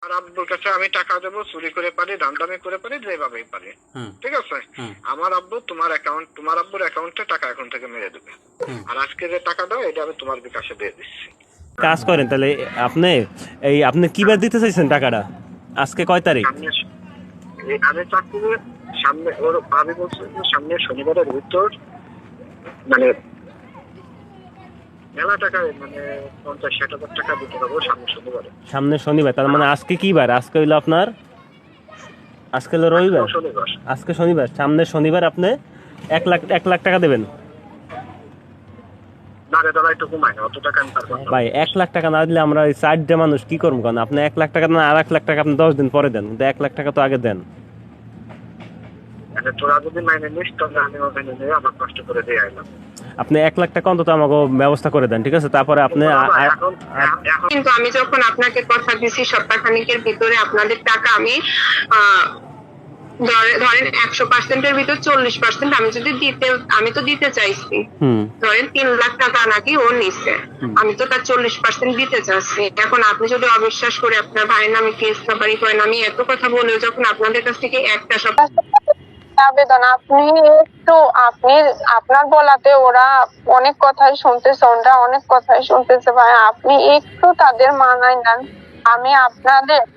আর আব্বুর কাছে আমি টাকা দেবো, চুরি করে পারি, দামদামি করে পারি, যেভাবেই পারি, ঠিক আছে? আমার আব্বু তোমার আব্বুর অ্যাকাউন্টে টাকা এখন থেকে মেরে দেবে। আর আজকে যে টাকা দাও এটা আমি তোমার বিকাশে দিয়ে দিচ্ছি। কাজ করেন তাহলে আপনি কিবার দিতে চাইছেন টাকাটা? আজকে কয় তারিখ? আমি চাচ্ছি যে সামনে ওর ভাবি বলছে যে সামনে শনিবারের ভিতর মানে মেলা টাকা মানে 50-60 হাজার টাকা দিতে পারবো সামনে শনিবার। তার মানে আজকে কি বার? আজকে হইলো আপনার, আজকে হলো রবিবার, শনিবার। আজকে শনিবার, সামনে শনিবার আপনি 1 লাখ টাকা দেবেন। না রে দাদা, একটু কমাই না, অত টাকা আমি পারবো না ভাই 1 লাখ টাকা না দিলে আমরা এই 4টা মানুষ কি করবো? কারণ আপনি 1 লাখ টাকা না, আর 1 লাখ টাকা আপনি 10 দিন পরে দেন, কিন্তু 1 লাখ টাকা তো আগে দেন। মানে তোরা যদি মাইনে নিস তাহলে আমি ওখানে নিয়ে আমার কষ্ট করে দিয়ে আইলাম। আপনি 1 লাখ টাকা অন্তত আমাকে ব্যবস্থা করে দেন, ঠিক আছে? তারপরে আপনি কিন্তু আমি যখন আপনাকে কথা দিছি সপ্তাহখানেকের ভিতরে আপনাদের টাকা আমি ধরেন 100%-এর ভিতর 40% আমি তো দিতে চাইছি। ধরেন 3 লাখ টাকা নাকি ও নিচ্ছে, আমি তো তার 40% দিতে চাচ্ছি। এখন আপনি যদি অবিশ্বাস করে আপনার ভাইয়ের নামে কেস কাবারি করেন, আমি এত কথা বলেও যখন আপনাদের কাছ থেকে একটা আবেদন আপনার বলাতে ওরা অনেক কথাই শুনতেছে ভাই, আপনি একটু তাদের মানায় নেন। আমি আপনাদের